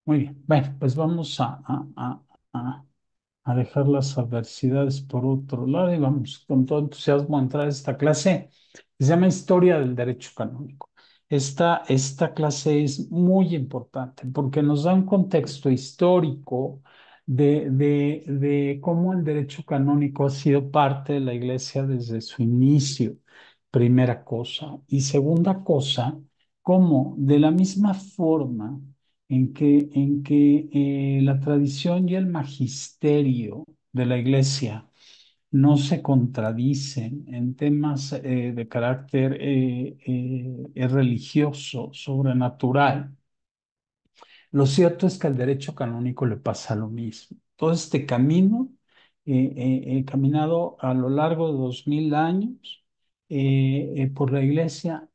Muy bien. Bueno, pues vamos a dejar las adversidades por otro lado y vamos con todo entusiasmo a entrar a esta clase que se llama Historia del Derecho Canónico. Esta clase es muy importante porque nos da un contexto histórico de cómo el derecho canónico ha sido parte de la Iglesia desde su inicio, primera cosa. Y segunda cosa, cómo de la misma forma en que la tradición y el magisterio de la Iglesia no se contradicen en temas de carácter religioso, sobrenatural. Lo cierto es que al derecho canónico le pasa lo mismo. Todo este camino, caminado a lo largo de 2000 años por la Iglesia,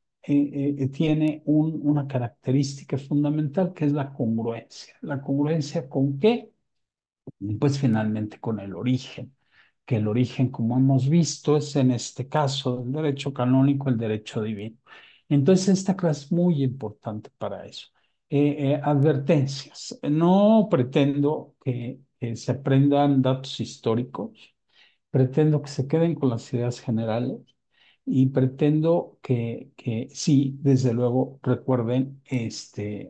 tiene una característica fundamental que es la congruencia. ¿La congruencia con qué? Pues finalmente con el origen, que el origen, como hemos visto, es en este caso del derecho canónico, el derecho divino. Entonces, esta clase es muy importante para eso. Advertencias. No pretendo que se aprendan datos históricos, pretendo que se queden con las ideas generales y pretendo que sí, desde luego, recuerden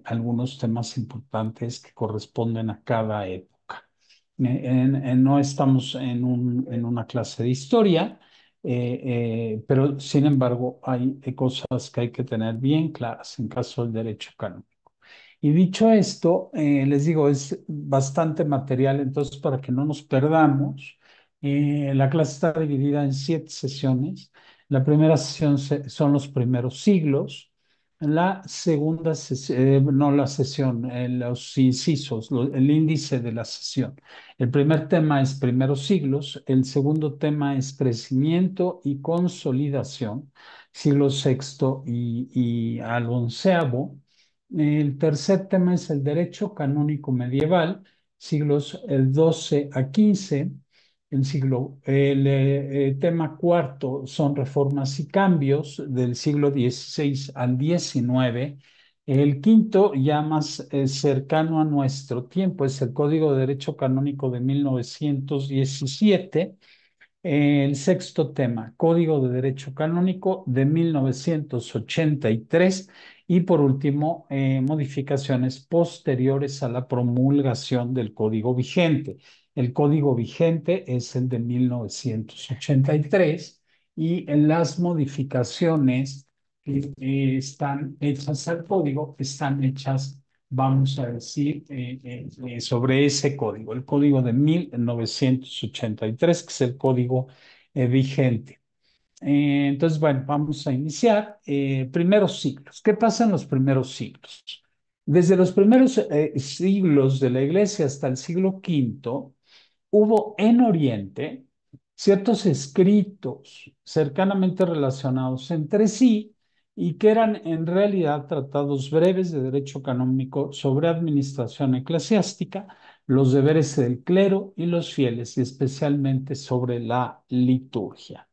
algunos temas importantes que corresponden a cada época. No estamos en una clase de historia, pero sin embargo hay cosas que hay que tener bien claras en caso del derecho canónico. Y dicho esto, les digo, es bastante material, entonces para que no nos perdamos, la clase está dividida en 7 sesiones. La primera sesión son los primeros siglos. La segunda sesión, no la sesión, los incisos, el índice de la sesión. El primer tema es primeros siglos, el segundo tema es crecimiento y consolidación, siglo sexto y al onceavo. El tercer tema es el derecho canónico medieval, siglos el 12 a 15. El tema cuarto son reformas y cambios del siglo XVI al XIX. El quinto, ya más cercano a nuestro tiempo, es el Código de Derecho Canónico de 1917. El sexto tema, Código de Derecho Canónico de 1983. Y por último, modificaciones posteriores a la promulgación del código vigente. El código vigente es el de 1983 y las modificaciones que están hechas al código están hechas, vamos a decir, sobre ese código, el código de 1983, que es el código vigente. Entonces, bueno, vamos a iniciar. Primeros siglos. ¿Qué pasa en los primeros siglos? Desde los primeros siglos de la Iglesia hasta el siglo quinto, hubo en Oriente ciertos escritos cercanamente relacionados entre sí y que eran en realidad tratados breves de derecho canónico sobre administración eclesiástica, los deberes del clero y los fieles, y especialmente sobre la liturgia.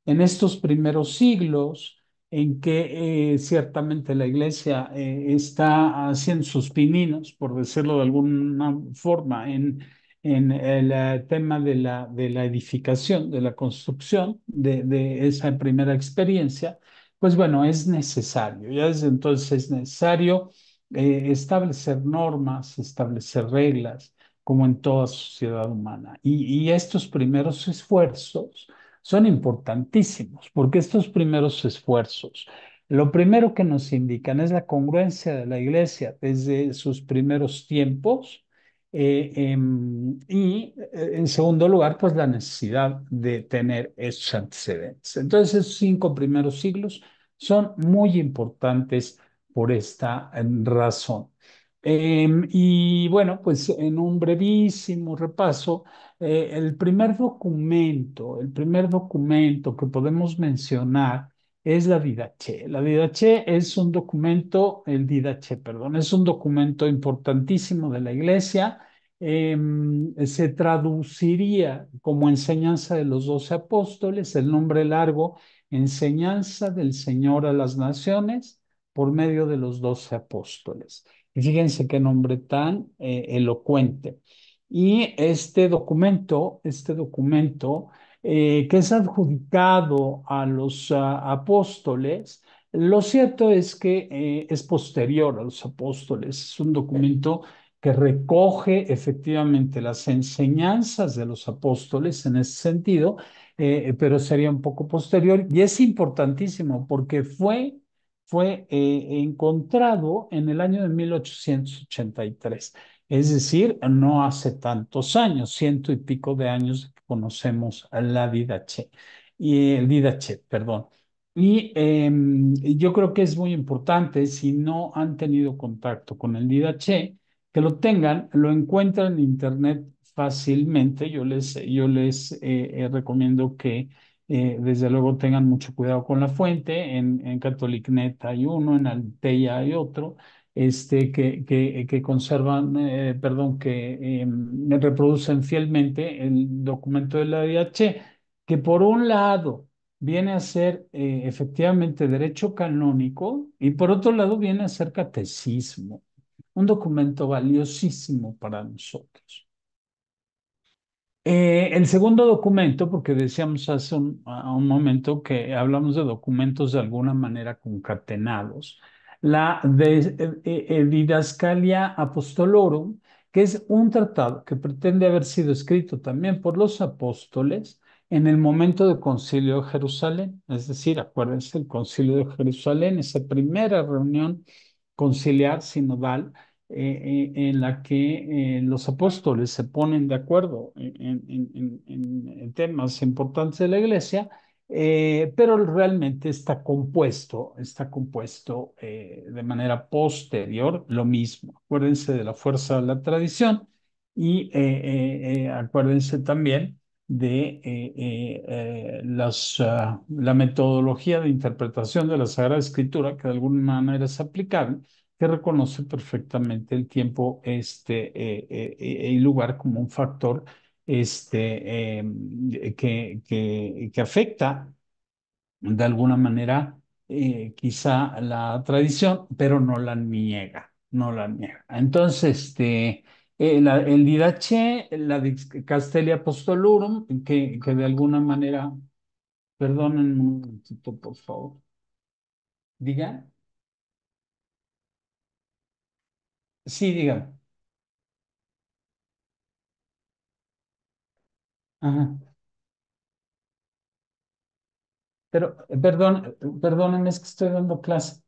En estos primeros siglos, en que ciertamente la Iglesia está haciendo sus pininos, por decirlo de alguna forma, en el tema de la edificación, de la construcción de esa primera experiencia, pues bueno, es necesario, ya desde entonces es necesario establecer normas, establecer reglas, como en toda sociedad humana. Y estos primeros esfuerzos son importantísimos, porque estos primeros esfuerzos, lo primero que nos indican es la congruencia de la Iglesia desde sus primeros tiempos, y en segundo lugar, pues la necesidad de tener esos antecedentes. Entonces, esos 5 primeros siglos son muy importantes por esta razón. Y bueno, pues en un brevísimo repaso, el primer documento que podemos mencionar es la Didache. La Didache es un documento, el Didache, perdón, es un documento importantísimo de la Iglesia. Se traduciría como enseñanza de los 12 apóstoles, el nombre largo, enseñanza del Señor a las naciones por medio de los 12 apóstoles. Y fíjense qué nombre tan elocuente. Y este documento que es adjudicado a los apóstoles, lo cierto es que es posterior a los apóstoles. Es un documento que recoge efectivamente las enseñanzas de los apóstoles en ese sentido, pero sería un poco posterior. Y es importantísimo porque fue encontrado en el año de 1883, es decir, no hace tantos años, ciento y pico de años que conocemos a la Didache, y el Didache, perdón. Y yo creo que es muy importante, si no han tenido contacto con el Didache, que lo tengan, lo encuentran en internet fácilmente. Yo les recomiendo que desde luego tengan mucho cuidado con la fuente. En CatholicNet hay uno, en Alteia hay otro, que conservan, perdón, que reproducen fielmente el documento de la DH, que por un lado viene a ser efectivamente derecho canónico y por otro lado viene a ser catecismo, un documento valiosísimo para nosotros. El segundo documento, porque decíamos hace un momento que hablamos de documentos de alguna manera concatenados, la Didascalia Apostolorum, que es un tratado que pretende haber sido escrito también por los apóstoles en el momento del Concilio de Jerusalén. Es decir, acuérdense, el Concilio de Jerusalén, esa primera reunión conciliar sinodal en la que los apóstoles se ponen de acuerdo en temas importantes de la iglesia, pero realmente está compuesto de manera posterior, lo mismo. Acuérdense de la fuerza de la tradición y acuérdense también de la metodología de interpretación de la Sagrada Escritura, que de alguna manera es aplicable, que reconoce perfectamente el tiempo y lugar como un factor que afecta de alguna manera quizá la tradición, pero no la niega, no la niega. Entonces, el Didache, la Castelia Apostolorum, que de alguna manera, perdonen un momentito, por favor, diga, sí, diga. Ajá. Pero, perdónenme, es que estoy dando clase.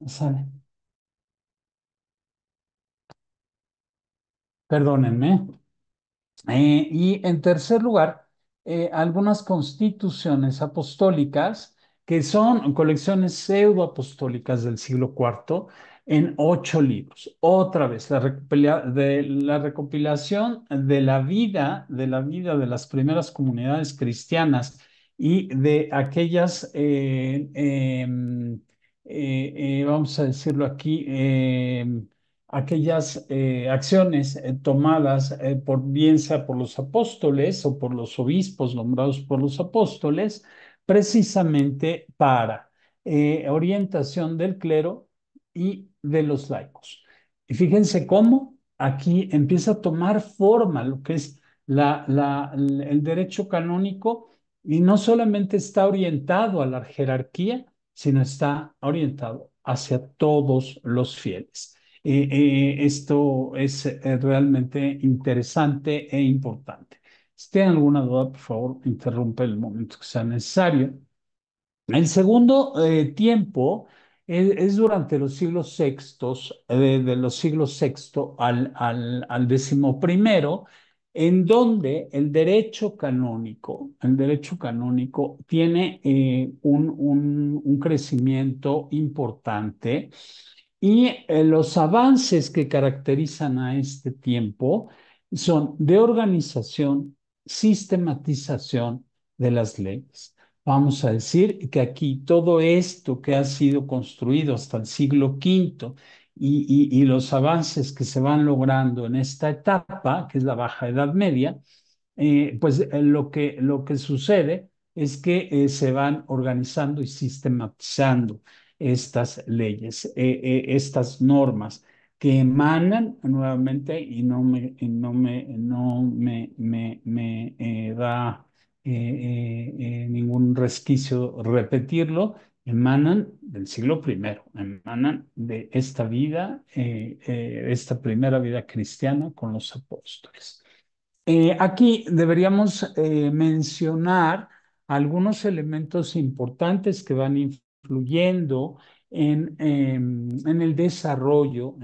Sale. Perdónenme. Y en tercer lugar, algunas constituciones apostólicas que son colecciones pseudoapostólicas del siglo IV en 8 libros. Otra vez, la recopilación de la vida de las primeras comunidades cristianas y de aquellas, vamos a decirlo aquí, aquellas acciones tomadas por bien sea por los apóstoles o por los obispos nombrados por los apóstoles, precisamente para orientación del clero y de los laicos. Y fíjense cómo aquí empieza a tomar forma lo que es el derecho canónico, y no solamente está orientado a la jerarquía, sino está orientado hacia todos los fieles. Esto es realmente interesante e importante. Si tienen alguna duda, por favor, interrumpe el momento que sea necesario. El segundo tiempo es durante los siglos sextos, de los siglos sexto al décimo primero, en donde el derecho canónico tiene un crecimiento importante, y los avances que caracterizan a este tiempo son de organización, sistematización de las leyes. Vamos a decir que aquí todo esto que ha sido construido hasta el siglo V y los avances que se van logrando en esta etapa, que es la Baja Edad Media, pues lo que sucede es que se van organizando y sistematizando estas leyes, estas normas que emanan nuevamente y no me da ningún resquicio repetirlo, emanan del siglo primero, emanan de esta vida, esta primera vida cristiana con los apóstoles. Aquí deberíamos mencionar algunos elementos importantes que van influyendo en el desarrollo,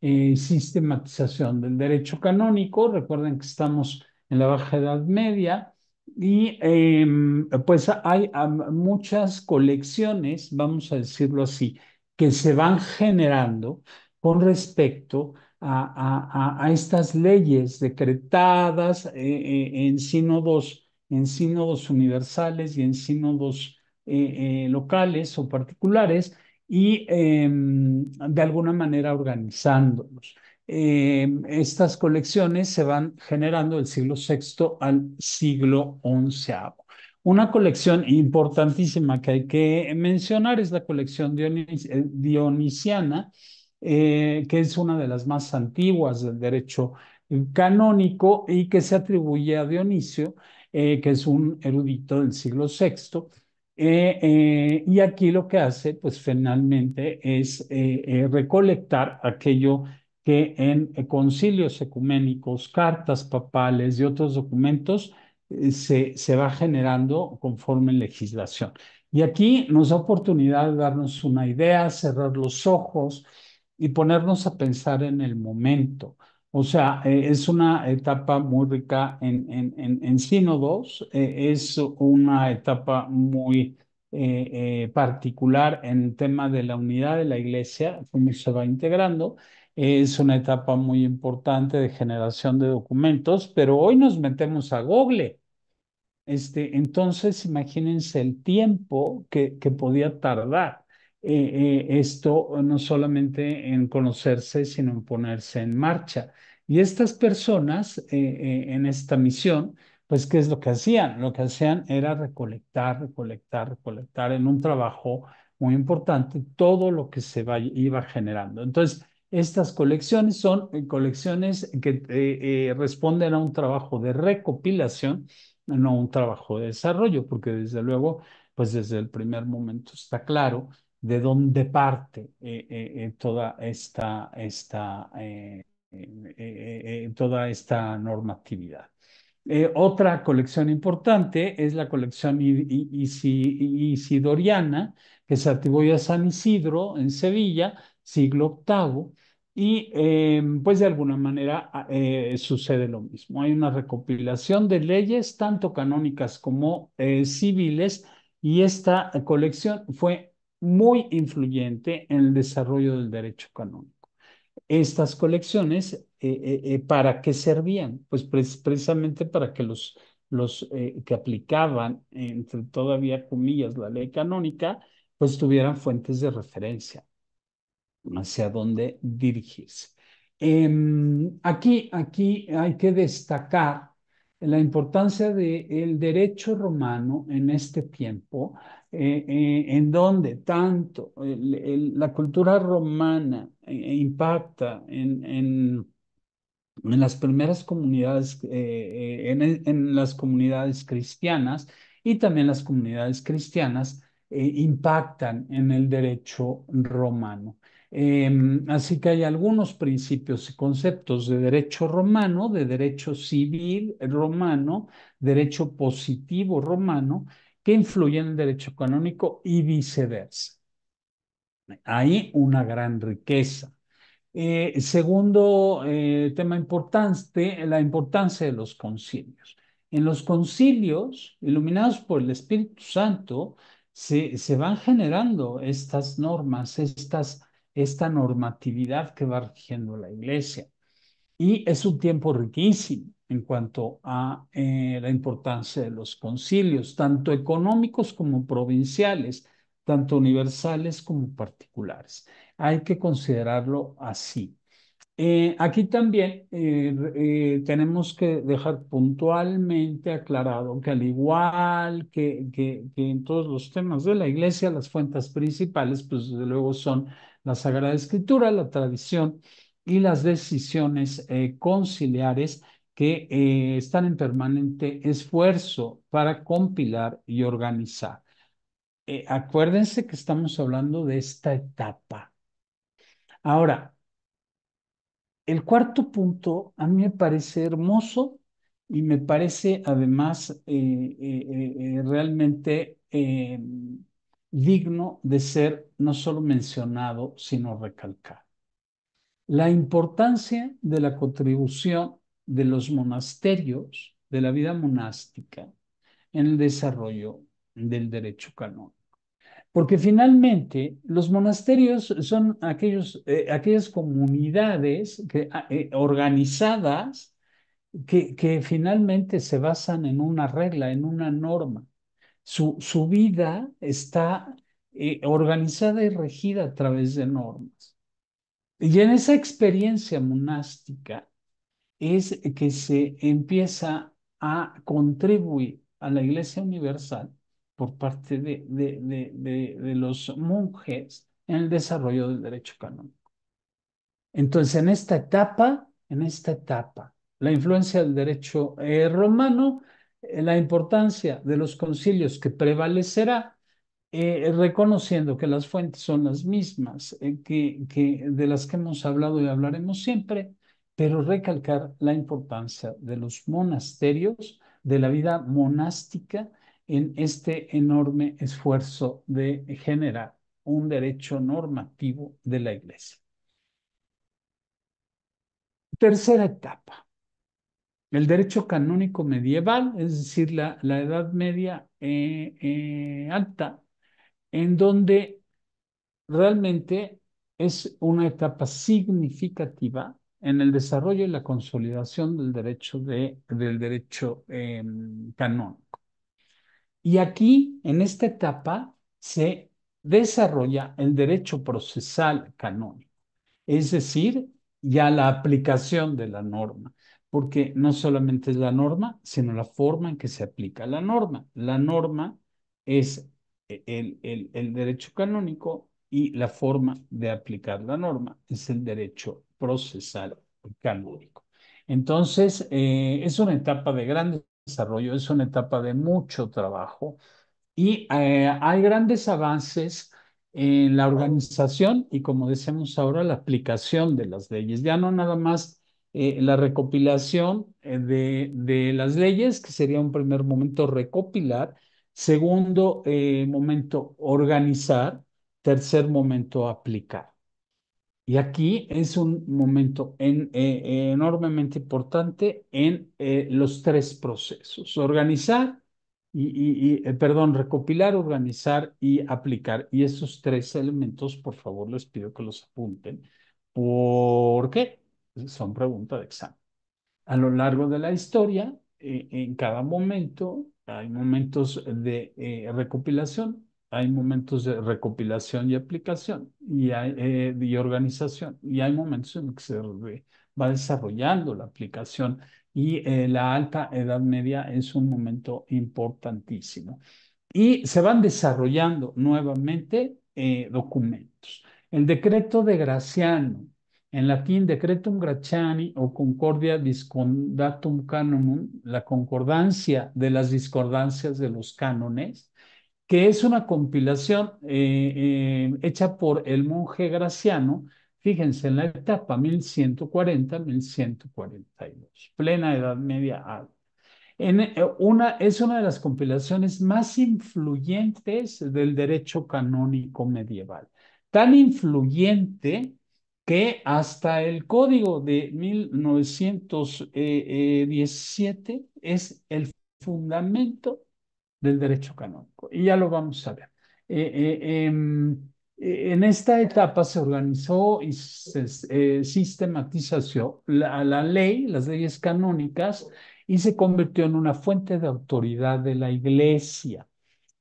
sistematización del derecho canónico. Recuerden que estamos en la Baja Edad Media y pues hay muchas colecciones, vamos a decirlo así, que se van generando con respecto a estas leyes decretadas en sínodos universales y en sínodos locales o particulares y de alguna manera organizándolos. Estas colecciones se van generando del siglo sexto al siglo onceavo. Una colección importantísima que hay que mencionar es la colección dionisiana, que es una de las más antiguas del derecho canónico y que se atribuye a Dionisio, que es un erudito del siglo sexto. Y aquí lo que hace, pues finalmente, es recolectar aquello que en concilios ecuménicos, cartas papales y otros documentos se va generando conforme legislación. Y aquí nos da oportunidad de darnos una idea, cerrar los ojos y ponernos a pensar en el momento. O sea, es una etapa muy rica en sínodos, es una etapa muy particular en el tema de la unidad de la iglesia, cómo se va integrando. Es una etapa muy importante de generación de documentos, pero hoy nos metemos a Google. Entonces, imagínense el tiempo que podía tardar esto, no solamente en conocerse, sino en ponerse en marcha. Y estas personas en esta misión, pues, ¿qué es lo que hacían? Lo que hacían era recolectar, recolectar, recolectar en un trabajo muy importante todo lo que iba generando. Entonces, estas colecciones son colecciones que responden a un trabajo de recopilación, no un trabajo de desarrollo, porque desde luego, pues desde el primer momento está claro de dónde parte toda esta normatividad. Otra colección importante es la colección isidoriana, que se atribuye a San Isidro en Sevilla, siglo octavo, y pues de alguna manera sucede lo mismo. Hay una recopilación de leyes, tanto canónicas como civiles, y esta colección fue muy influyente en el desarrollo del derecho canónico. Estas colecciones, ¿para qué servían? Pues precisamente para que los que aplicaban, entre todavía comillas, la ley canónica, pues tuvieran fuentes de referencia hacia dónde dirigirse. Aquí hay que destacar la importancia del derecho romano en este tiempo, en donde tanto la cultura romana impacta en las primeras comunidades, en las comunidades cristianas y también las comunidades cristianas impactan en el derecho romano. Así que hay algunos principios y conceptos de derecho romano, de derecho civil romano, derecho positivo romano, que influyen en el derecho canónico y viceversa. Hay una gran riqueza. Segundo tema importante, la importancia de los concilios. En los concilios, iluminados por el Espíritu Santo, se van generando estas normas, esta normatividad que va rigiendo la Iglesia. Y es un tiempo riquísimo en cuanto a la importancia de los concilios, tanto económicos como provinciales, tanto universales como particulares. Hay que considerarlo así. Aquí también tenemos que dejar puntualmente aclarado que al igual que en todos los temas de la iglesia, las fuentes principales, pues desde luego son la Sagrada Escritura, la tradición y las decisiones conciliares que están en permanente esfuerzo para compilar y organizar. Acuérdense que estamos hablando de esta etapa. Ahora, el cuarto punto a mí me parece hermoso y me parece además realmente digno de ser no solo mencionado, sino recalcado. La importancia de la contribución de los monasterios, de la vida monástica, en el desarrollo del derecho canónico. Porque finalmente los monasterios son aquellas comunidades organizadas que finalmente se basan en una regla, en una norma. Su vida está organizada y regida a través de normas. Y en esa experiencia monástica es que se empieza a contribuir a la Iglesia Universal por parte de los monjes en el desarrollo del derecho canónico. Entonces, en esta etapa, la influencia del derecho romano, la importancia de los concilios que prevalecerá, reconociendo que las fuentes son las mismas de las que hemos hablado y hablaremos siempre, pero recalcar la importancia de los monasterios, de la vida monástica en este enorme esfuerzo de generar un derecho normativo de la Iglesia. Tercera etapa, el derecho canónico medieval, es decir, la Edad Media alta, en donde realmente es una etapa significativa en el desarrollo y la consolidación del derecho canónico. Y aquí, en esta etapa, se desarrolla el derecho procesal canónico, es decir, ya la aplicación de la norma, porque no solamente es la norma, sino la forma en que se aplica la norma. La norma es el derecho canónico y la forma de aplicar la norma es el derecho procesal canónico. Entonces, es una etapa de gran desarrollo, es una etapa de mucho trabajo y hay grandes avances en la organización y, como decimos ahora, la aplicación de las leyes. Ya no nada más la recopilación de las leyes, que sería un primer momento recopilar, segundo momento organizar, tercer momento aplicar. Y aquí es un momento enormemente importante en los tres procesos: organizar perdón, recopilar, organizar y aplicar. Y esos tres elementos, por favor, les pido que los apunten. ¿Por qué? Son pregunta de examen. A lo largo de la historia, en cada momento, hay momentos de recopilación, hay momentos de recopilación y aplicación y organización, y hay momentos en los que se va desarrollando la aplicación y la alta Edad Media es un momento importantísimo y se van desarrollando nuevamente documentos. El decreto de Graciano, en latín Decretum Gratiani o Concordia Discordatum Canonum, la concordancia de las discordancias de los cánones, que es una compilación hecha por el monje Graciano, fíjense, en la etapa 1140-1142, plena Edad Media alta. Es una de las compilaciones más influyentes del derecho canónico medieval. Tan influyente que hasta el Código de 1917 es el fundamento del derecho canónico. Y ya lo vamos a ver. En esta etapa se organizó y se sistematizó la ley, las leyes canónicas, y se convirtió en una fuente de autoridad de la Iglesia.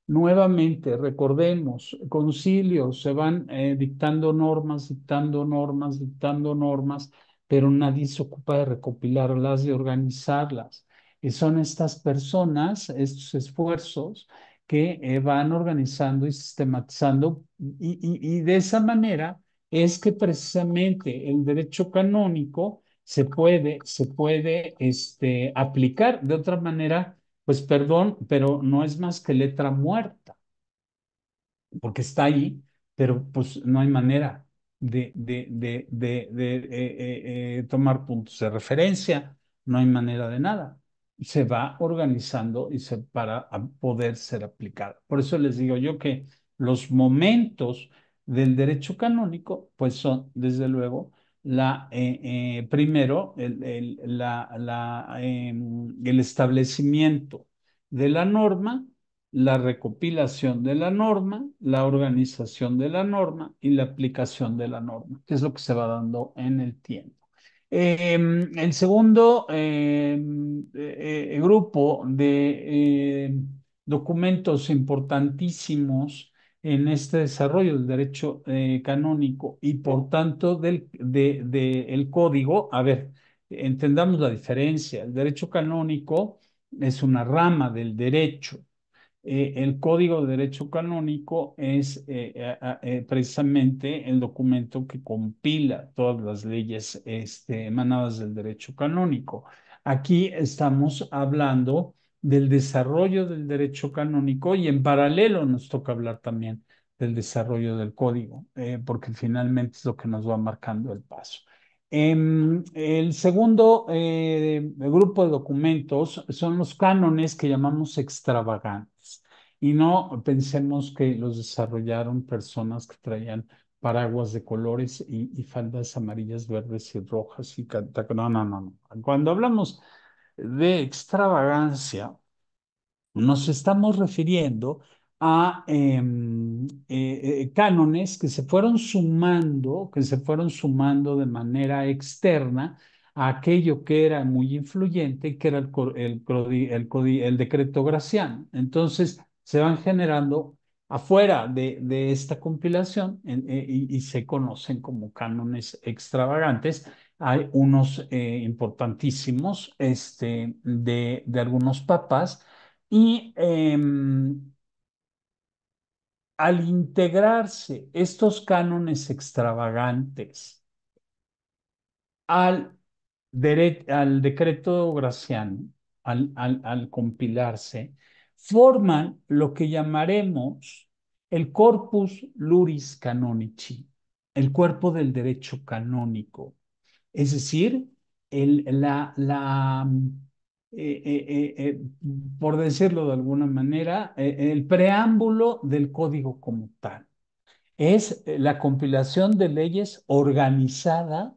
Nuevamente, recordemos, concilios, se van dictando normas, dictando normas, dictando normas, pero nadie se ocupa de recopilarlas, de organizarlas. Y son estas personas, estos esfuerzos que van organizando y sistematizando, y de esa manera es que precisamente el derecho canónico se puede aplicar. De otra manera, pues perdón, pero no es más que letra muerta, porque está ahí, pero pues no hay manera de tomar puntos de referencia, no hay manera de nada. Se va organizando para poder ser aplicada. Por eso les digo yo que los momentos del derecho canónico, pues son, desde luego, primero, el establecimiento de la norma, la recopilación de la norma, la organización de la norma y la aplicación de la norma, que es lo que se va dando en el tiempo. El segundo grupo de documentos importantísimos en este desarrollo del derecho canónico y por tanto el código, a ver, entendamos la diferencia. El derecho canónico es una rama del derecho. El Código de Derecho Canónico es precisamente el documento que compila todas las leyes emanadas del derecho canónico. Aquí estamos hablando del desarrollo del derecho canónico y en paralelo nos toca hablar también del desarrollo del código, porque finalmente es lo que nos va marcando el paso. El segundo grupo de documentos son los cánones que llamamos extravagantes. Y no pensemos que los desarrollaron personas que traían paraguas de colores y faldas amarillas, verdes y rojas y no, no, no, no. Cuando hablamos de extravagancia, nos estamos refiriendo a cánones que se fueron sumando de manera externa a aquello que era muy influyente, que era el decreto Graciano. Entonces, se van generando afuera de esta compilación y se conocen como cánones extravagantes. Hay unos importantísimos de algunos papas y al integrarse estos cánones extravagantes al, al decreto Graciano, al compilarse, forman lo que llamaremos el corpus luris canonici, el cuerpo del derecho canónico. Es decir, eh, eh, eh, por decirlo de alguna manera, el preámbulo del código como tal. Es la compilación de leyes organizada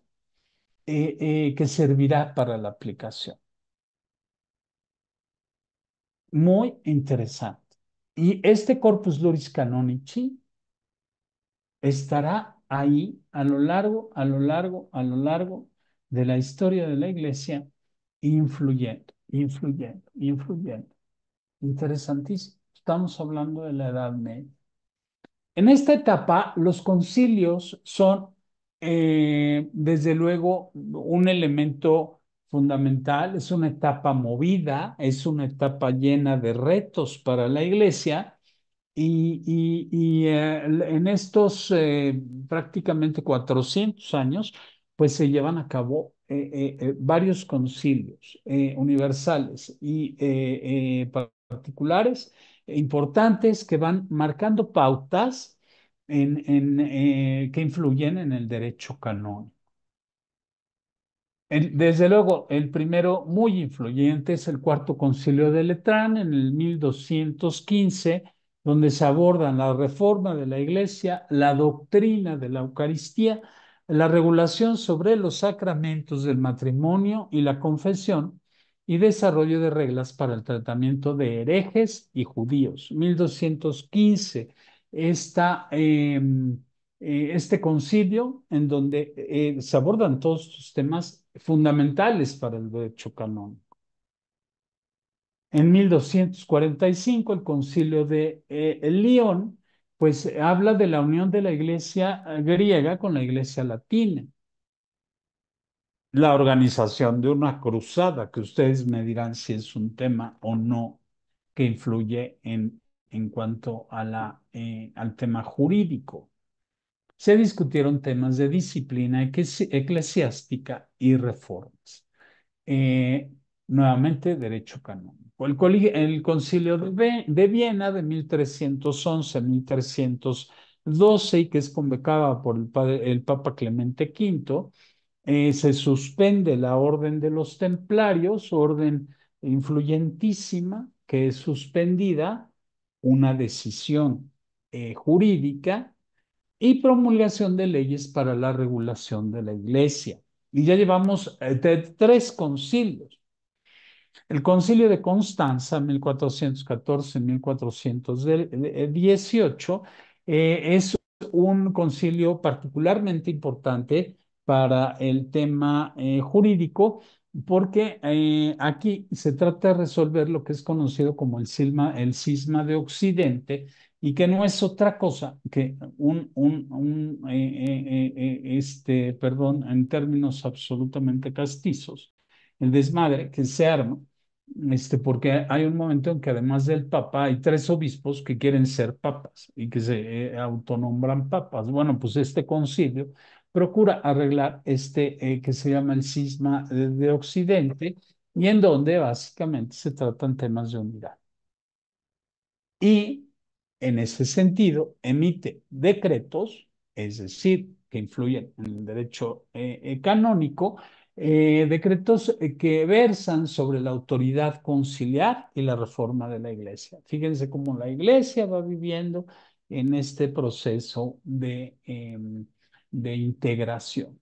que servirá para la aplicación. Muy interesante. Y este Corpus Juris Canonici estará ahí a lo largo de la historia de la Iglesia, influyendo, influyendo, influyendo. Interesantísimo. Estamos hablando de la Edad Media. En esta etapa, los concilios son, desde luego, un elemento fundamental. Es una etapa movida, es una etapa llena de retos para la Iglesia y en estos prácticamente 400 años, pues se llevan a cabo varios concilios universales y particulares importantes que van marcando pautas que influyen en el derecho canónico. Desde luego, el primero muy influyente es el Cuarto Concilio de Letrán en el 1215, donde se abordan la reforma de la Iglesia, la doctrina de la Eucaristía, la regulación sobre los sacramentos del matrimonio y la confesión, y desarrollo de reglas para el tratamiento de herejes y judíos. 1215. Esta este concilio en donde se abordan todos estos temas fundamentales para el derecho canónico. En 1245, el concilio de León, pues habla de la unión de la iglesia griega con la iglesia latina. la organización de una cruzada, que ustedes me dirán si es un tema o no que influye en cuanto a al tema jurídico. Se discutieron temas de disciplina eclesiástica y reformas. Eh, Nuevamente, derecho canónico. El Concilio de Viena de 1311-1312, y que es convocada por el Papa Clemente V, se suspende la orden de los templarios, orden influyentísima, que es suspendida, una decisión jurídica y promulgación de leyes para la regulación de la iglesia. Y ya llevamos tres concilios. El concilio de Constanza, 1414-1418, es un concilio particularmente importante para el tema jurídico, porque aquí se trata de resolver lo que es conocido como el cisma de Occidente, y que no es otra cosa que perdón, en términos absolutamente castizos, el desmadre que se arma, porque hay un momento en que además del Papa hay tres obispos que quieren ser papas y que se autonombran papas. Bueno, pues este concilio procura arreglar que se llama el cisma de Occidente, y en donde básicamente se tratan temas de unidad. Y en ese sentido emite decretos, es decir, que influyen en el derecho canónico, decretos que versan sobre la autoridad conciliar y la reforma de la iglesia. Fíjense cómo la iglesia va viviendo en este proceso de integración.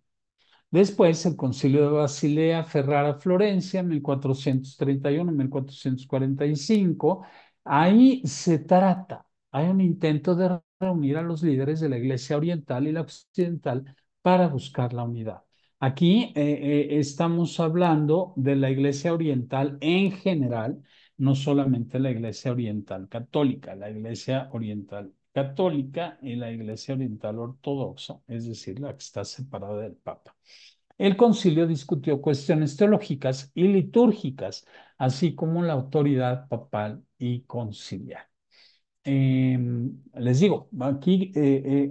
Después, el Concilio de Basilea, Ferrara, Florencia, 1431-1445. Ahí se trata, hay un intento de reunir a los líderes de la Iglesia Oriental y la Occidental para buscar la unidad. Aquí estamos hablando de la Iglesia Oriental en general, no solamente la Iglesia Oriental Católica, la Iglesia Oriental Católica y la Iglesia Oriental Ortodoxa, es decir, la que está separada del Papa. El concilio discutió cuestiones teológicas y litúrgicas, así como la autoridad papal y conciliar. Les digo, aquí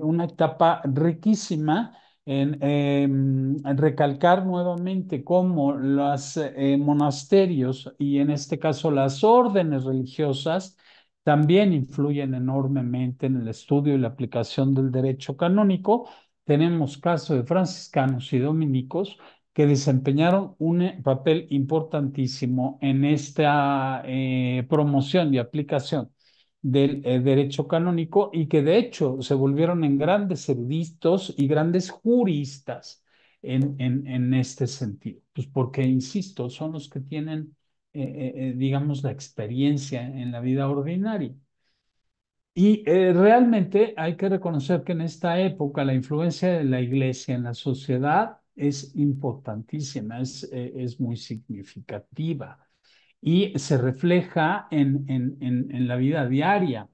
una etapa riquísima en recalcar nuevamente cómo los monasterios, y en este caso las órdenes religiosas, también influyen enormemente en el estudio y la aplicación del derecho canónico. Tenemos casos de franciscanos y dominicos que desempeñaron un papel importantísimo en esta promoción y aplicación del derecho canónico, y que de hecho se volvieron en grandes eruditos y grandes juristas en este sentido. Pues porque, insisto, son los que tienen, digamos, la experiencia en la vida ordinaria. Y realmente hay que reconocer que en esta época la influencia de la iglesia en la sociedad es importantísima, es muy significativa y se refleja en la vida diaria.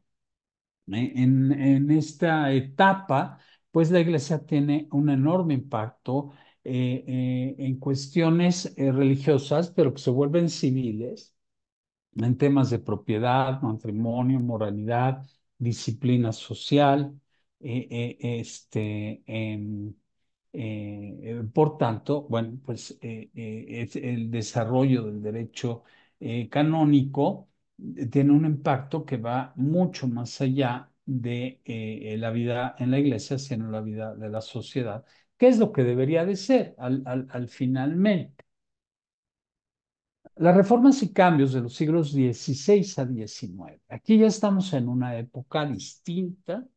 En esta etapa, pues la iglesia tiene un enorme impacto en cuestiones religiosas, pero que se vuelven civiles, en temas de propiedad, matrimonio, moralidad, disciplina social. Por tanto, bueno, pues el desarrollo del derecho canónico tiene un impacto que va mucho más allá de la vida en la iglesia, sino la vida de la sociedad, que es lo que debería de ser al finalmente. Las reformas y cambios de los siglos XVI a XIX. Aquí ya estamos en una época distinta.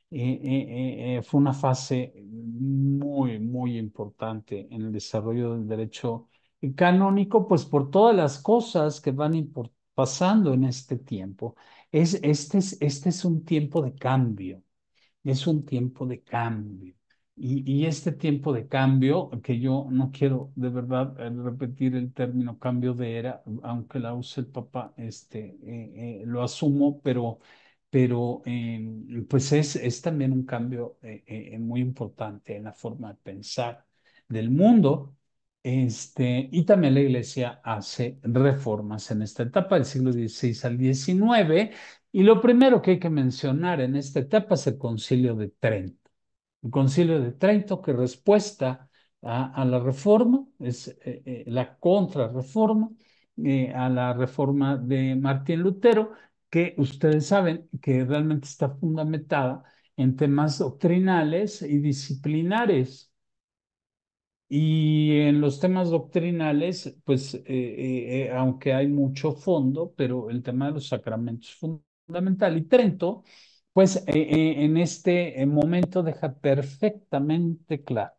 Fue una fase muy, muy importante en el desarrollo del derecho canónico, pues por todas las cosas que van pasando en este tiempo. Este es un tiempo de cambio, es un tiempo de cambio. Y este tiempo de cambio, que yo no quiero de verdad repetir el término cambio de era, aunque la use el Papa, lo asumo, pero pues es también un cambio muy importante en la forma de pensar del mundo. Y también la iglesia hace reformas en esta etapa del siglo XVI al XIX. Y lo primero que hay que mencionar en esta etapa es el Concilio de Trento. El Concilio de Trento, que respuesta a la reforma, es la contrarreforma, a la reforma de Martín Lutero, que ustedes saben que realmente está fundamentada en temas doctrinales y disciplinares. Y en los temas doctrinales, pues, aunque hay mucho fondo, pero el tema de los sacramentos es fundamental. Y Trento, pues, en este momento deja perfectamente claro,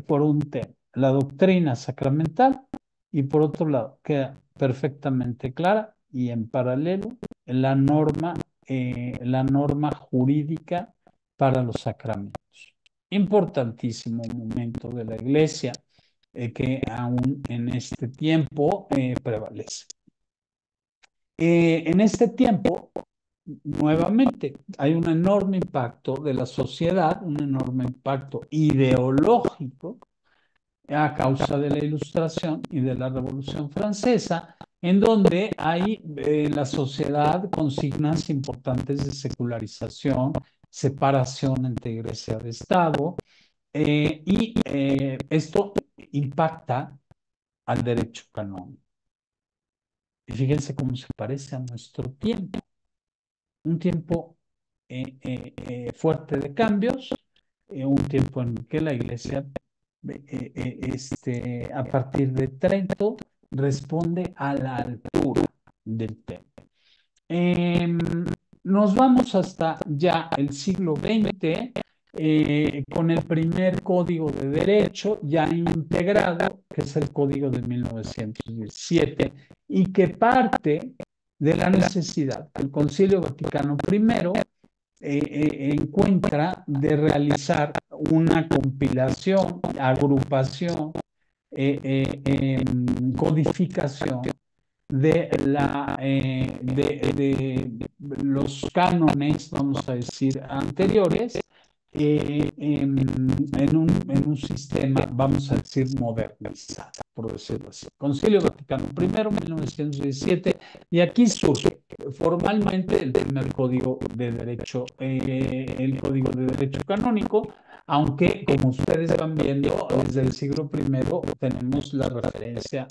por un tema, la doctrina sacramental y por otro lado, queda perfectamente clara y en paralelo la norma jurídica para los sacramentos. Importantísimo momento de la iglesia que aún en este tiempo prevalece. En este tiempo, nuevamente, hay un enorme impacto de la sociedad, un enorme impacto ideológico a causa de la Ilustración y de la Revolución Francesa, en donde hay en la sociedad consignas importantes de secularización, separación entre iglesia y Estado, esto impacta al derecho canónico. Y fíjense cómo se parece a nuestro tiempo. Un tiempo fuerte de cambios, un tiempo en que la iglesia, a partir de Trento, responde a la altura del tema. Em, Nos vamos hasta ya el siglo XX, con el primer código de derecho ya integrado, que es el código de 1917, y que parte de la necesidad que el Concilio Vaticano I encuentra de realizar una compilación, agrupación, codificación de los cánones, vamos a decir, anteriores, en un sistema, vamos a decir, modernizado, por decirlo así. Concilio Vaticano I, 1917, y aquí surge formalmente el primer código de derecho, el código de derecho canónico, aunque, como ustedes van viendo, desde el siglo I tenemos la referencia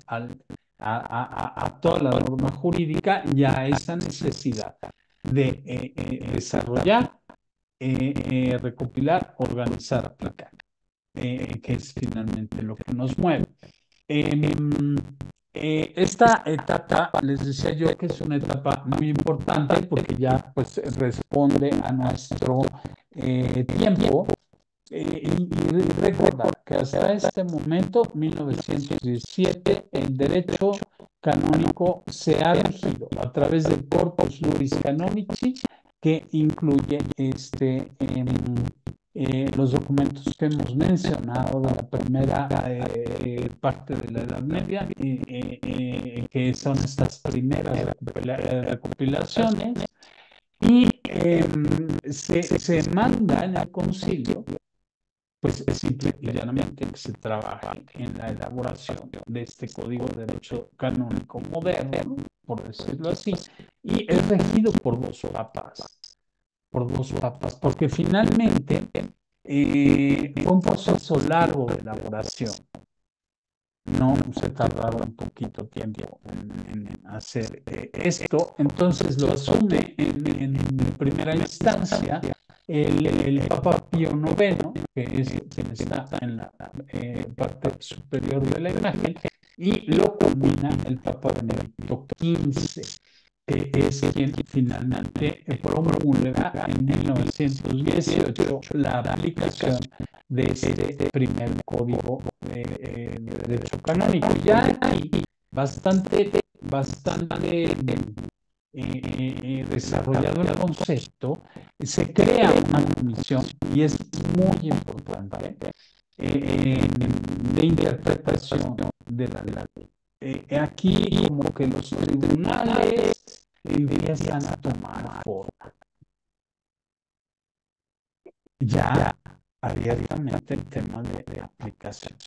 a toda la norma jurídica y a esa necesidad de desarrollar, recopilar, organizar, aplicar, que es finalmente lo que nos mueve. Esta etapa, les decía yo que es una etapa muy importante porque ya pues responde a nuestro tiempo. Y recordar que hasta este momento, 1917, el derecho canónico se ha regido a través del Corpus Juris Canonici, que incluye los documentos que hemos mencionado de la primera parte de la Edad Media, que son estas primeras recopilaciones, y se manda en el concilio, pues simple y llanamente que se trabaje en la elaboración de este Código de Derecho Canónico moderno, por decirlo así, y es regido por dos papas, porque finalmente fue un proceso largo de elaboración. No se tardaron un poquito tiempo en hacer esto, entonces lo asume en primera instancia el Papa Pío IX, que es quien está en la parte superior de la imagen, y lo culmina el Papa Benedicto XV, que es quien finalmente promulga en 1918 la aplicación de este primer código de derecho canónico. Ya aquí bastante desarrollado el concepto, se crea una comisión y es muy importante de interpretación de la ley. Aquí como que los tribunales empiezan a tomar forma. Ya abiertamente el tema de aplicación.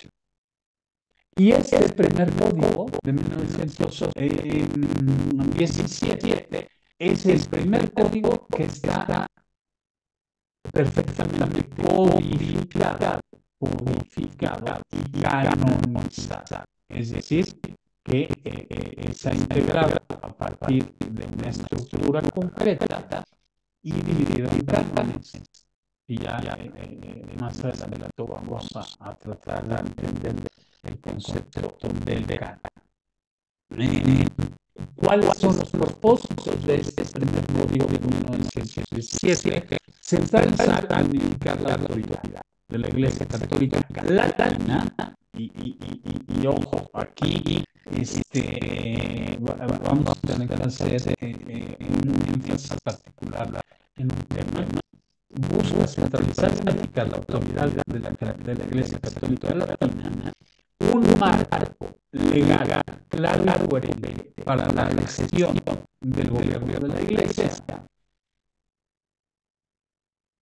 Y este primer código de 1917 es el primer código que está perfectamente codificado y canonizado. Es decir, que está integrado a partir de una estructura concreta y dividido en cánones. Y ya más adelante vamos a tratar de entender el concepto del canon. ¿Cuáles son los propósitos de este primer código de 1917? Centralizar y unificar la autoridad de la Iglesia Católica Latina y ojo, aquí vamos a tener que hacer un énfasis particular en un tema. Busca centralizar y unificar la autoridad de la Iglesia Católica Latina, un marco legal claro y coherente para la gestión del gobierno de la Iglesia.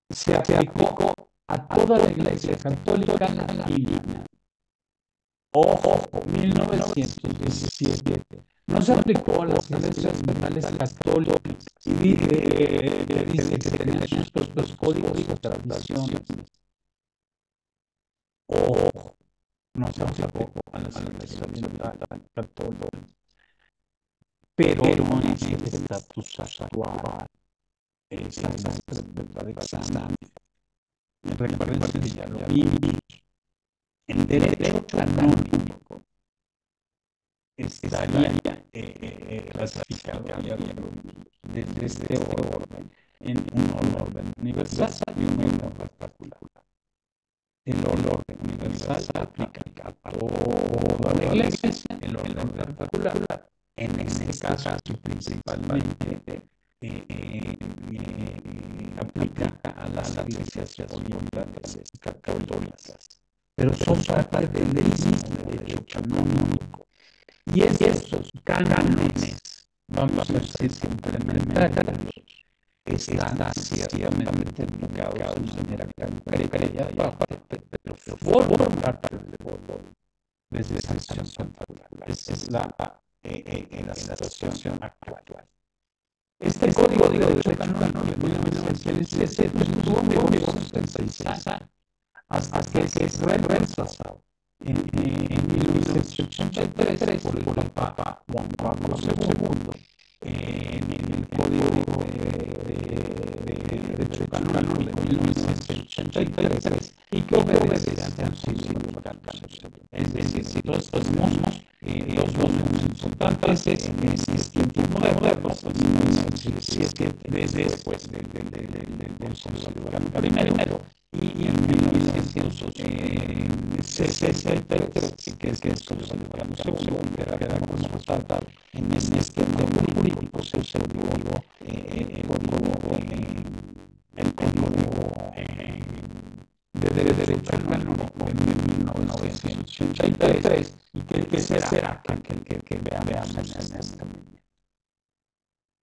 Se aplicó a toda la Iglesia Católica Latina. Ojo, 1917. No se aplicó a las iglesias locales católicas y dice que tenían sus propios códigos y tradiciones. Ojo, no se aplicó a las iglesias locales católicas. Pero no es el estatus actual. Es el examen. Recuerden que ya lo vimos. El derecho canónico estaría clasificado desde este orden en un orden universal y un orden particular. El orden universal aplica a toda la Iglesia, el orden particular, en este caso principalmente aplica a las iglesias orientales católicas, pero son parte del mismo derecho canónico. Y esos cánones, vamos a decir, complementarios, están ciertamente aplicados de manera concreta, pero forman parte del orden desde esa situación particular. Esa es la situación actual. Este código de derecho canónico de 1917 estuvo en vigor por 76 hasta que fue rechazado en 1983 por el Papa Juan Pablo II en el Código de Derecho Canónico de 1983 y que obedece al Concilio Vaticano II. Es decir, si todos estos mosmos, los dos importantes en este tiempo moderno, 1917, después del Concilio Vaticano I, y en 1963, que es el Concilio Vaticano II, queda como resultado en este esquema jurídico, el código de derecho canónico de 1983 y que será que veamos en esta medida.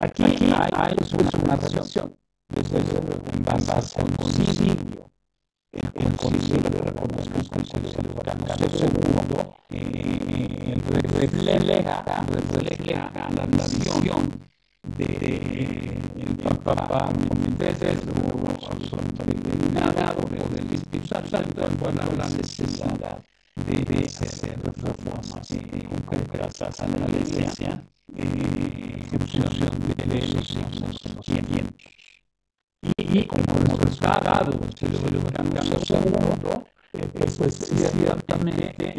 Aquí hay una relación desde en base al concilio. El concilio de reconozco el concilio Vaticano II refleja la visión del Papa Clemente luego iluminado por el Espíritu Santo en cuanto a la necesidad de hacer reformas concretas a la Iglesia en función de los signos en los tiempos. Y como resultado del Vaticano II, pues ciertamente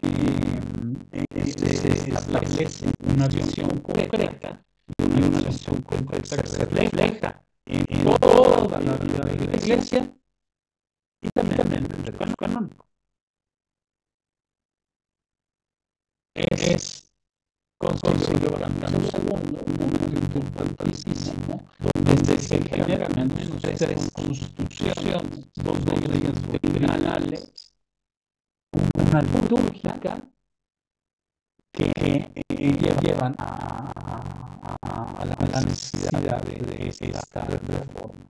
se establece una visión concreta y una visión concreta que se refleja en toda la vida de la Iglesia y también en el derecho canónico. Es Concilio Vaticano II un momento importantísimo donde se generan tres constituciones, dos de ellas doctrinales, una litúrgica que llevan a la necesidad de esta reforma.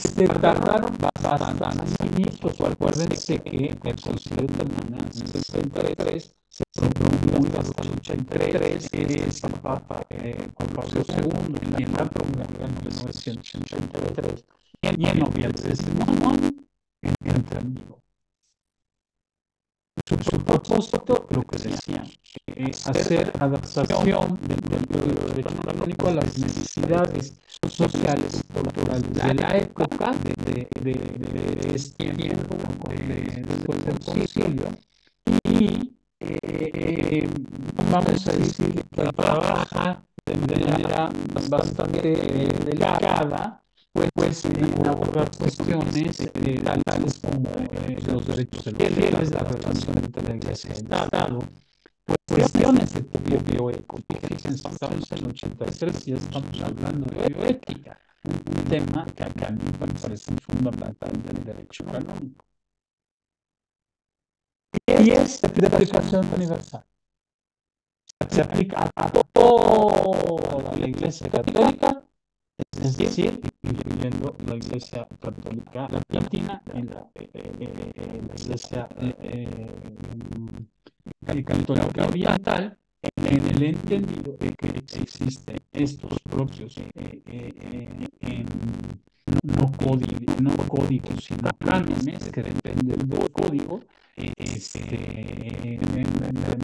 Se tardaron bastantes añitos. Acuérdense que el concilio termina en el 63, se promulga hasta el 83, es el Papa Juan Pablo II, quien la promulga en 1983, y en noviembre de ese mismo año entra en vigor. Su propósito, lo que decían, hacer adaptación del derecho canónico a las necesidades sociales y culturales de la época, de este tiempo, después del concilio, y vamos a decir que trabaja de manera bastante delicada, pues en abordar cuestiones tales como los derechos de los fieles, la relación entre la Iglesia y el Estado, cuestiones de tipo bioético. Fíjense, estamos en el 83 y ya estamos hablando de bioética, un tema que a mí me parece fundamental del derecho canónico. Y es de aplicación universal. Se aplica a toda la Iglesia católica, es decir, incluyendo la Iglesia Católica Latina, la Iglesia Católica Oriental, en el entendido de que existen estos propios no códigos, sino cánones que dependen del código, en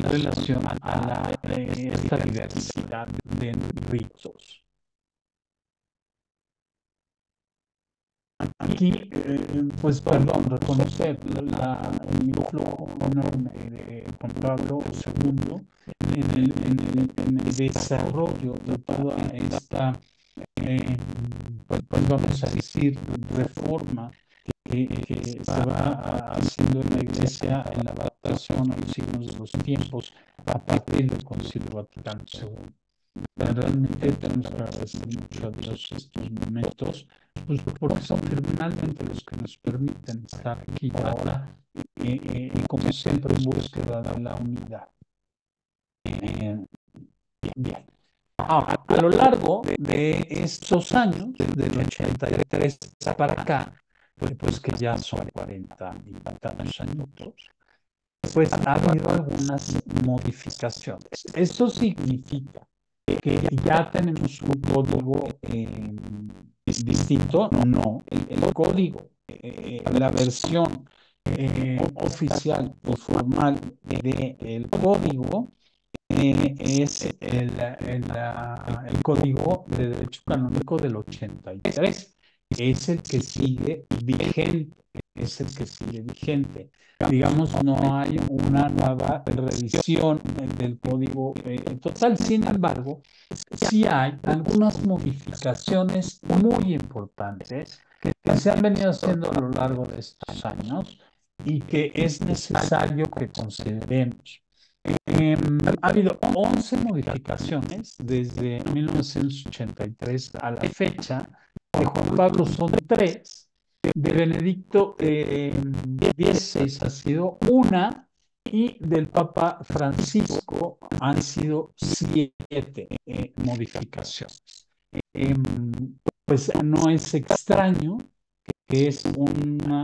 relación a esta diversidad de ritos. Aquí, pues perdón, reconocer el influjo enorme de Juan Pablo II en el desarrollo de toda esta, pues vamos a decir, reforma que se va haciendo en la Iglesia en la adaptación a los signos de los tiempos a partir del Concilio Vaticano II. Realmente tenemos que agradecer mucho a Dios estos momentos, pues porque son finalmente los que nos permiten estar aquí ahora, como siempre, en búsqueda de la unidad. Bien. Ahora, a lo largo de estos años, del 83 para acá, pues que ya son 40 y tantos años, pues ha habido algunas modificaciones. Esto significa que ya tenemos un código distinto, no, el código, la versión oficial o formal del código es el código de derecho canónico del 83. Es el que sigue vigente, Digamos, no hay una nueva revisión del código total. Sin embargo, sí hay algunas modificaciones muy importantes que se han venido haciendo a lo largo de estos años y que es necesario que consideremos. Ha habido 11 modificaciones desde 1983 a la fecha. De Juan Pablo son 3. De Benedicto XVI ha sido una, y del Papa Francisco han sido 7 modificaciones. Pues no es extraño que es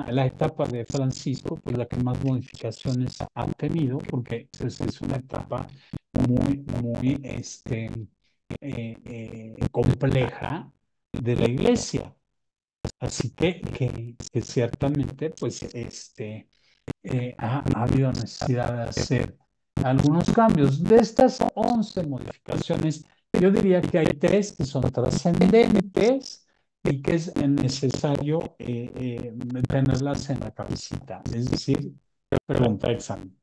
la etapa de Francisco, pues la que más modificaciones ha tenido, porque pues, es una etapa muy compleja de la Iglesia. Así que ciertamente, pues, ha habido necesidad de hacer algunos cambios. De estas 11 modificaciones, yo diría que hay 3 que son trascendentes y que es necesario tenerlas en la cabecita. Es decir, pregunta examen.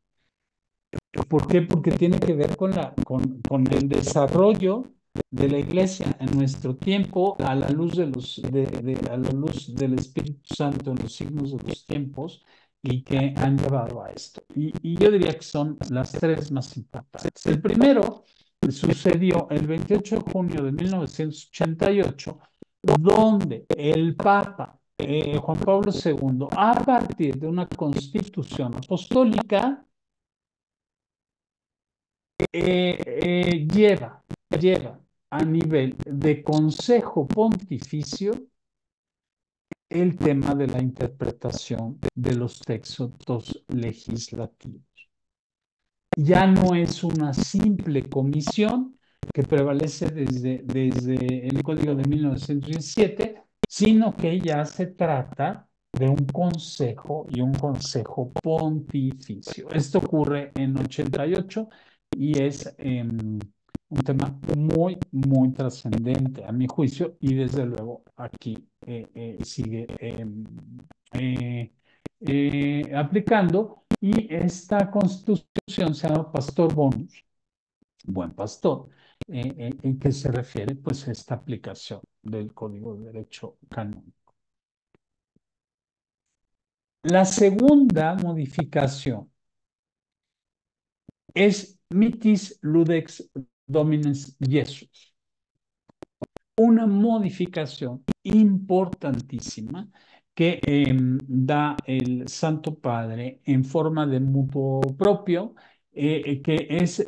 ¿Por qué? Porque tiene que ver con el desarrollo de la Iglesia en nuestro tiempo a la luz a la luz del Espíritu Santo en los signos de los tiempos, y que han llevado a esto. Y yo diría que son las 3 más importantes. El primero sucedió el 28 de junio de 1988, donde el Papa Juan Pablo II, a partir de una constitución apostólica, lleva a nivel de Consejo Pontificio el tema de la interpretación de los textos legislativos. Ya no es una simple comisión que prevalece desde el Código de 1917, sino que ya se trata de un consejo y un consejo pontificio. Esto ocurre en 88 y es un tema muy, muy trascendente a mi juicio y desde luego aquí sigue aplicando y esta constitución se llama Pastor Bonus, buen pastor, en que se refiere pues a esta aplicación del Código de Derecho Canónico. La segunda modificación es Mitis Ludex Dominus Jesus, una modificación importantísima que da el Santo Padre en forma de mutuo propio, que es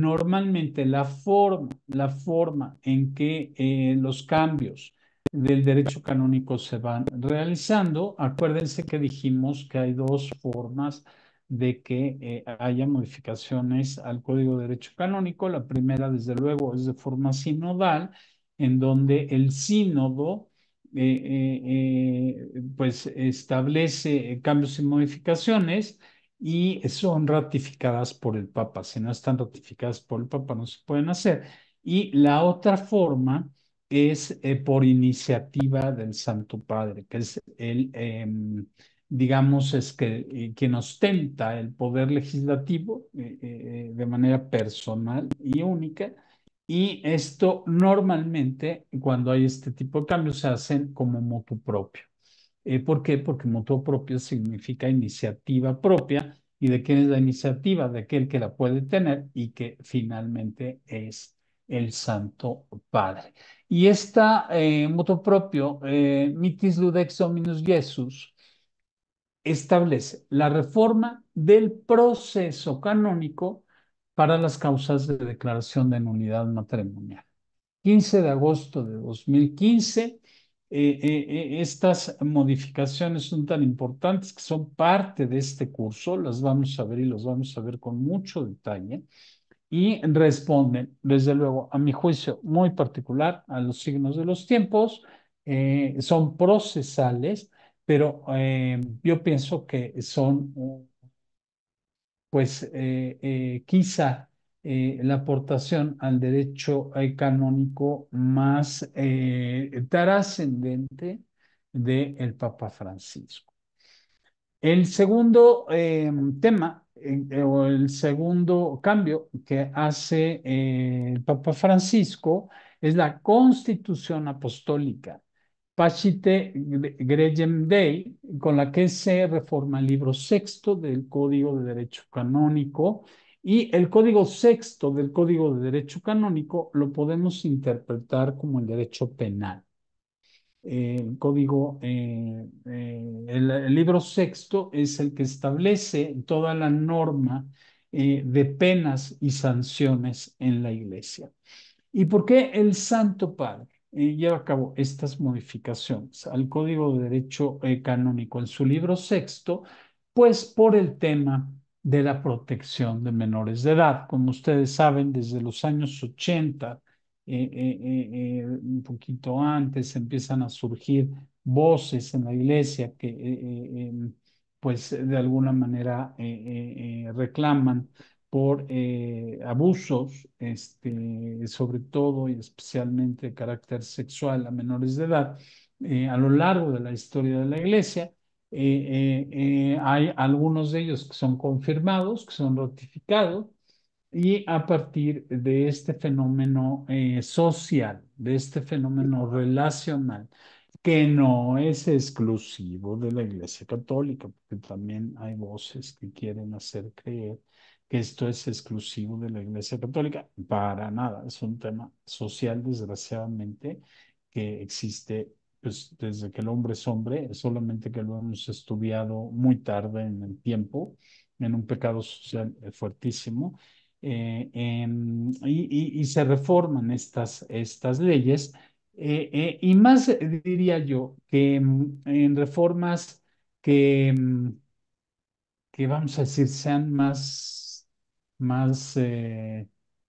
normalmente la forma en que los cambios del derecho canónico se van realizando. Acuérdense que dijimos que hay dos formas de que haya modificaciones al Código de Derecho Canónico. La primera, desde luego, es de forma sinodal, en donde el sínodo pues establece cambios y modificaciones y son ratificadas por el Papa. Si no están ratificadas por el Papa, no se pueden hacer. Y la otra forma es por iniciativa del Santo Padre, que es digamos, es que quien ostenta el poder legislativo de manera personal y única, y esto normalmente, cuando hay este tipo de cambios, se hacen como motu propio. ¿Por qué? Porque motu propio significa iniciativa propia. ¿Y de quién es la iniciativa? De aquel que la puede tener y que finalmente es el Santo Padre. Y esta motu propio, mitis ludex dominus Jesus, establece la reforma del proceso canónico para las causas de declaración de nulidad matrimonial. 15 de agosto de 2015, estas modificaciones son tan importantes que son parte de este curso, las vamos a ver y los vamos a ver con mucho detalle y responden, desde luego, a mi juicio muy particular, a los signos de los tiempos, son procesales, pero yo pienso que son, pues, quizá la aportación al derecho canónico más trascendente del Papa Francisco. El segundo tema o el segundo cambio que hace el Papa Francisco es la Constitución Apostólica, Pacite Gregem Dei, con la que se reforma el libro sexto del Código de Derecho Canónico. Y el código sexto del Código de Derecho Canónico lo podemos interpretar como el derecho penal. El código, el libro sexto es el que establece toda la norma de penas y sanciones en la Iglesia. ¿Y por qué el Santo Padre lleva a cabo estas modificaciones al Código de Derecho Canónico en su libro sexto? Pues por el tema de la protección de menores de edad. Como ustedes saben, desde los años 80, un poquito antes, empiezan a surgir voces en la iglesia que, pues, de alguna manera reclaman por abusos, sobre todo y especialmente de carácter sexual a menores de edad, a lo largo de la historia de la iglesia. Hay algunos de ellos que son confirmados, que son ratificados, y a partir de este fenómeno social, de este fenómeno relacional, que no es exclusivo de la Iglesia Católica, porque también hay voces que quieren hacer creer que esto es exclusivo de la Iglesia Católica. Para nada, es un tema social, desgraciadamente, que existe pues, desde que el hombre es hombre, solamente que lo hemos estudiado muy tarde en el tiempo, en un pecado social fuertísimo. Y se reforman estas leyes Y más diría yo que en reformas que, que vamos a decir sean más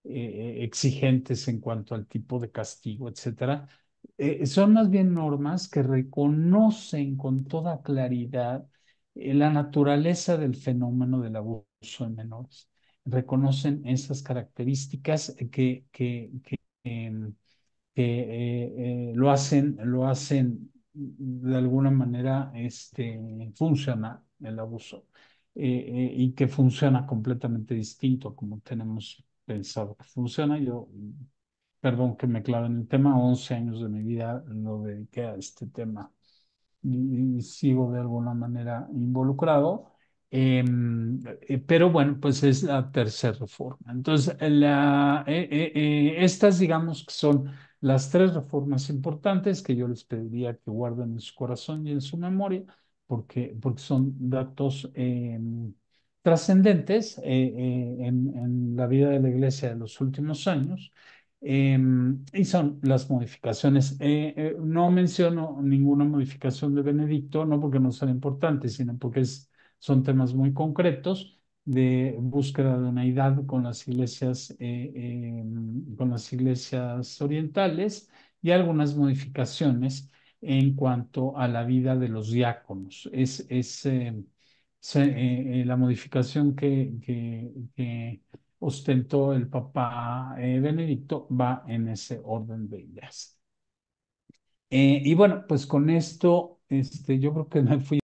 exigentes en cuanto al tipo de castigo, etcétera, son más bien normas que reconocen con toda claridad la naturaleza del fenómeno del abuso en menores. Reconocen esas características que, em, lo hacen de alguna manera funcionar el abuso y que funciona completamente distinto a como tenemos pensado que funciona. Yo, perdón que me clave en el tema, 11 años de mi vida lo dediqué a este tema y sigo de alguna manera involucrado. Pero bueno, pues es la tercera reforma. Entonces, estas digamos que son las tres reformas importantes que yo les pediría que guarden en su corazón y en su memoria, porque son datos trascendentes en la vida de la Iglesia de los últimos años. Y son las modificaciones. No menciono ninguna modificación de Benedicto, no porque no sean importantes, sino porque son temas muy concretos de búsqueda de unidad con las iglesias orientales y algunas modificaciones en cuanto a la vida de los diáconos. La modificación que ostentó el Papa Benedicto va en ese orden de ideas. Y bueno, pues con esto, yo creo que me fui